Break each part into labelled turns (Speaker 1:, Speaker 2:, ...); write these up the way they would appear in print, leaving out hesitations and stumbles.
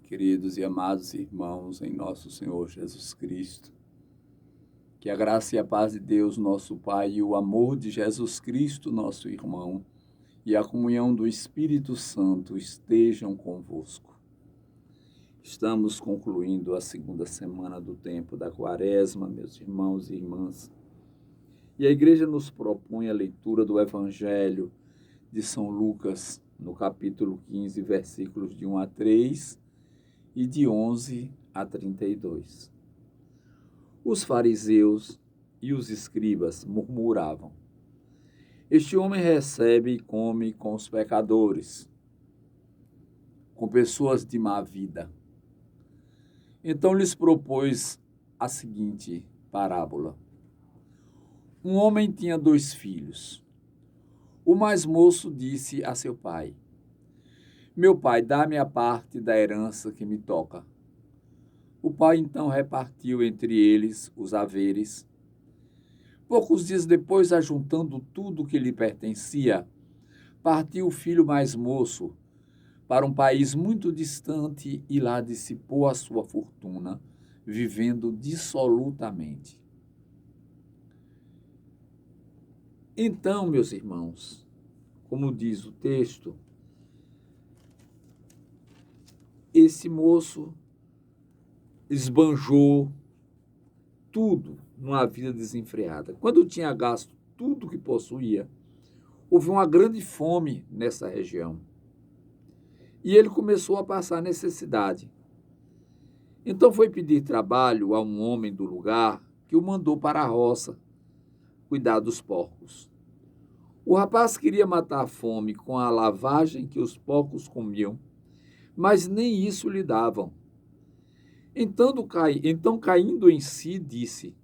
Speaker 1: Queridos e amados irmãos em nosso Senhor Jesus Cristo, que a graça e a paz de Deus, nosso Pai, e o amor de Jesus Cristo, nosso irmão, e a comunhão do Espírito Santo estejam convosco. Estamos concluindo a segunda semana do tempo da Quaresma, meus irmãos e irmãs, e a Igreja nos propõe a leitura do Evangelho de São Lucas, no capítulo 15, versículos de 1 a 3 e de 11 a 32. Os fariseus e os escribas murmuravam: este homem recebe e come com os pecadores, com pessoas de má vida. Então lhes propôs a seguinte parábola. Um homem tinha 2 filhos. O mais moço disse a seu pai: meu pai, dá-me a parte da herança que me toca. O pai então repartiu entre eles os haveres. Poucos dias depois, ajuntando tudo que lhe pertencia, partiu o filho mais moço para um país muito distante e lá dissipou a sua fortuna, vivendo dissolutamente. Então, meus irmãos, como diz o texto, esse moço esbanjou tudo numa vida desenfreada. Quando tinha gasto tudo que possuía, houve uma grande fome nessa região. E ele começou a passar necessidade. Então foi pedir trabalho a um homem do lugar que o mandou para a roça cuidar dos porcos. O rapaz queria matar a fome com a lavagem que os porcos comiam, mas nem isso lhe davam. Então, caindo em si, disse: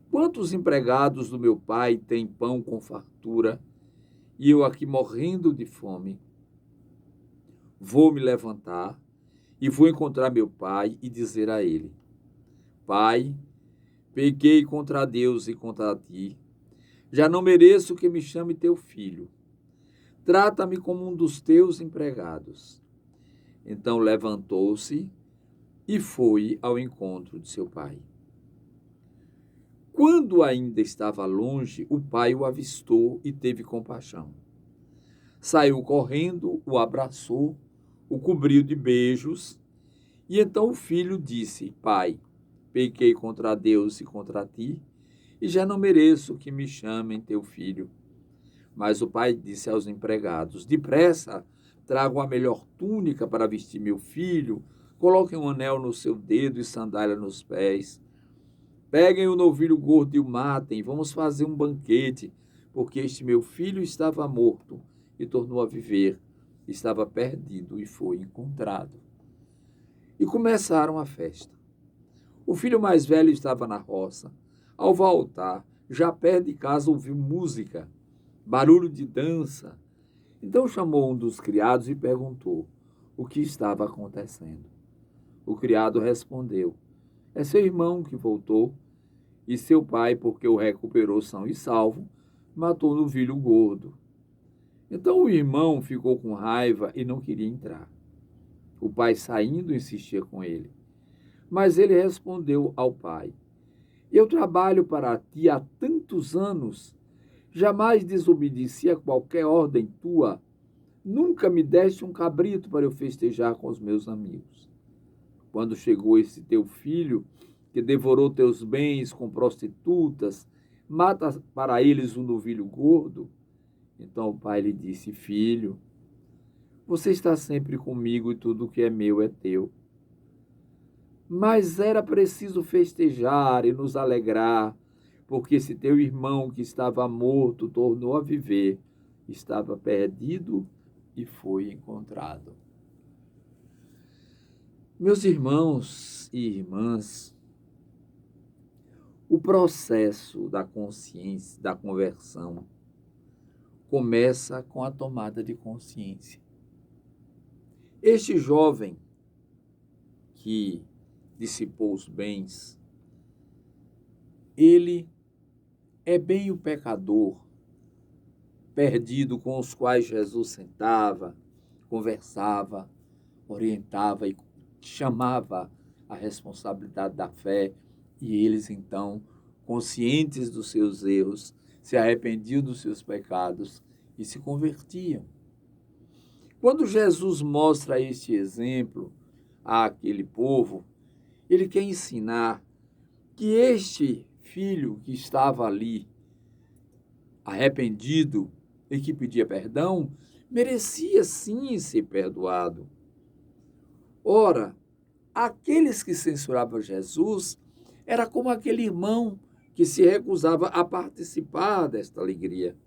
Speaker 1: quantos empregados do meu pai têm pão com fartura e eu aqui morrendo de fome? Vou me levantar e vou encontrar meu pai e dizer a ele: pai, pequei contra Deus e contra ti. Já não mereço que me chame teu filho. Trata-me como um dos teus empregados. Então levantou-se e foi ao encontro de seu pai. Quando ainda estava longe, o pai o avistou e teve compaixão. Saiu correndo, o abraçou, o cobriu de beijos, e então o filho disse: pai, pequei contra Deus e contra ti, e já não mereço que me chamem teu filho. Mas o pai disse aos empregados: depressa, tragam a melhor túnica para vestir meu filho, coloquem um anel no seu dedo e sandália nos pés. Peguem o novilho gordo e o matem, vamos fazer um banquete, porque este meu filho estava morto e tornou a viver, estava perdido e foi encontrado. E começaram a festa. O filho mais velho estava na roça. Ao voltar, já perto de casa, ouviu música, barulho de dança. Então chamou um dos criados e perguntou o que estava acontecendo. O criado respondeu: é seu irmão que voltou, e seu pai, porque o recuperou são e salvo, matou o novilho gordo. Então o irmão ficou com raiva e não queria entrar. O pai, saindo, insistia com ele. Mas ele respondeu ao pai: eu trabalho para ti há tantos anos, jamais desobedeci a qualquer ordem tua, nunca me deste um cabrito para eu festejar com os meus amigos. Quando chegou esse teu filho, que devorou teus bens com prostitutas, mata para eles um novilho gordo? Então o pai lhe disse: filho, você está sempre comigo e tudo que é meu é teu. Mas era preciso festejar e nos alegrar, porque esse teu irmão que estava morto tornou a viver, estava perdido e foi encontrado. Meus irmãos e irmãs, o processo da consciência, da conversão, começa com a tomada de consciência. Este jovem que dissipou os bens, ele é bem o pecador perdido com os quais Jesus sentava, conversava, orientava e chamava a responsabilidade da fé e eles, então, conscientes dos seus erros, se arrependiam dos seus pecados e se convertiam. Quando Jesus mostra este exemplo àquele povo, ele quer ensinar que este filho que estava ali arrependido e que pedia perdão, merecia sim ser perdoado. Ora, aqueles que censuravam Jesus era como aquele irmão que se recusava a participar desta alegria.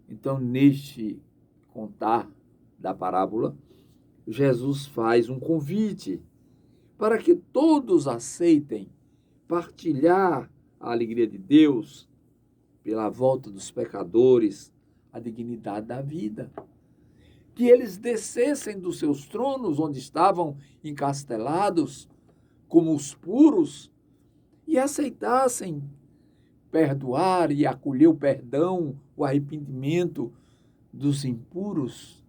Speaker 1: Então, neste contar da parábola, Jesus faz um convite para que todos aceitem partilhar a alegria de Deus pela volta dos pecadores, a dignidade da vida. Que eles descessem dos seus tronos, onde estavam encastelados, como os puros, e aceitassem perdoar e acolher o perdão, o arrependimento dos impuros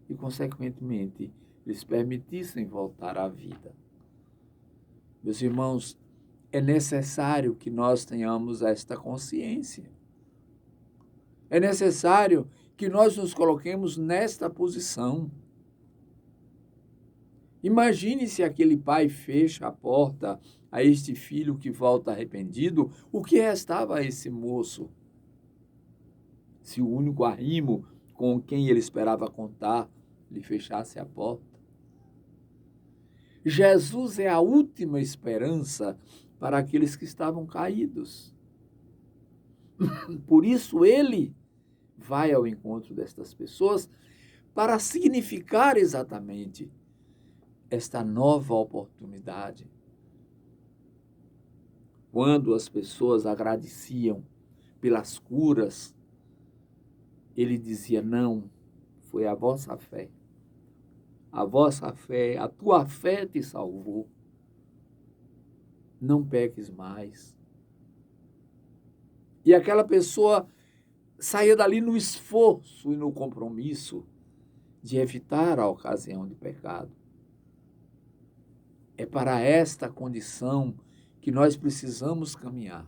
Speaker 1: e, consequentemente, eles permitissem voltar à vida. Meus irmãos, é necessário que nós tenhamos esta consciência. É necessário que nós nos coloquemos nesta posição. Imagine se aquele pai fecha a porta a este filho que volta arrependido, o que restava a esse moço? Se o único arrimo com quem ele esperava contar lhe fechasse a porta. Jesus é a última esperança para aqueles que estavam caídos. Por isso ele vai ao encontro destas pessoas para significar exatamente esta nova oportunidade. Quando as pessoas agradeciam pelas curas, ele dizia: não, foi a vossa fé. A vossa fé, a tua fé te salvou. Não peques mais. E aquela pessoa saía dali no esforço e no compromisso de evitar a ocasião de pecado. É para esta condição que nós precisamos caminhar.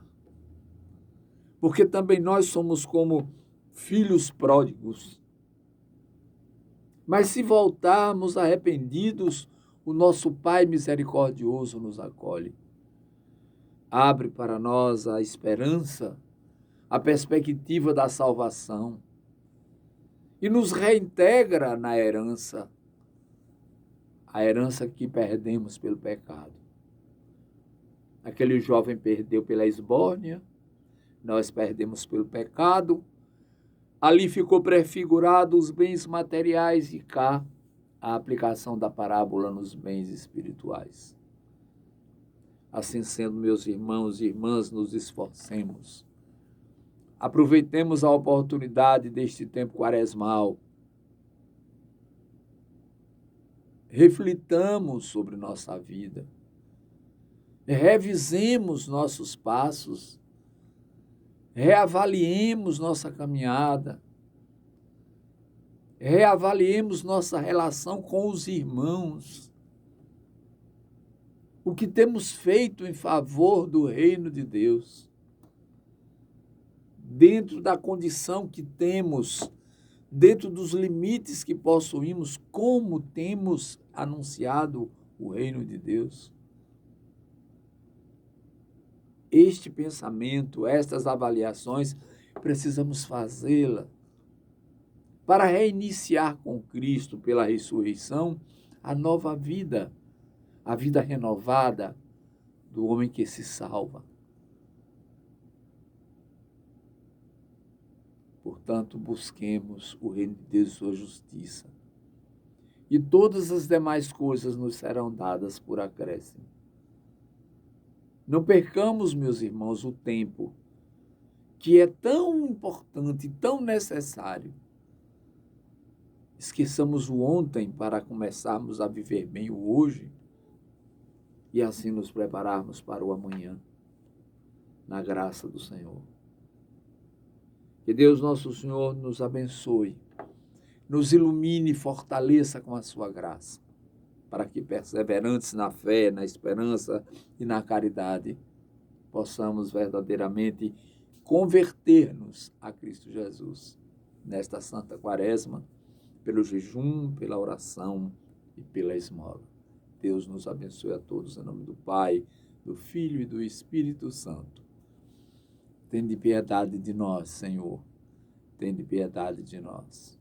Speaker 1: Porque também nós somos como filhos pródigos. Mas se voltarmos arrependidos, o nosso Pai misericordioso nos acolhe. Abre para nós a esperança, a perspectiva da salvação e nos reintegra na herança, a herança que perdemos pelo pecado. Aquele jovem perdeu pela esbórnia, nós perdemos pelo pecado, ali ficou prefigurado os bens materiais e cá a aplicação da parábola nos bens espirituais. Assim sendo, meus irmãos e irmãs, nos esforcemos. Aproveitemos a oportunidade deste tempo quaresmal. Reflitamos sobre nossa vida. Revisemos nossos passos. Reavaliemos nossa caminhada. Reavaliemos nossa relação com os irmãos. O que temos feito em favor do reino de Deus. Dentro da condição que temos, dentro dos limites que possuímos, como temos anunciado o reino de Deus. Este pensamento, estas avaliações, precisamos fazê-la para reiniciar com Cristo pela ressurreição a nova vida, a vida renovada do homem que se salva. Portanto, busquemos o reino de Deus e sua justiça. E todas as demais coisas nos serão dadas por acréscimo. Não percamos, meus irmãos, o tempo, que é tão importante, tão necessário. Esqueçamos o ontem para começarmos a viver bem o hoje e assim nos prepararmos para o amanhã, na graça do Senhor. Que Deus nosso Senhor nos abençoe, nos ilumine e fortaleça com a sua graça. para que, perseverantes na fé, na esperança e na caridade, possamos verdadeiramente converter-nos a Cristo Jesus nesta Santa Quaresma, pelo jejum, pela oração e pela esmola. Deus nos abençoe a todos, em nome do Pai, do Filho e do Espírito Santo. Tende piedade de nós, Senhor. Tende piedade de nós.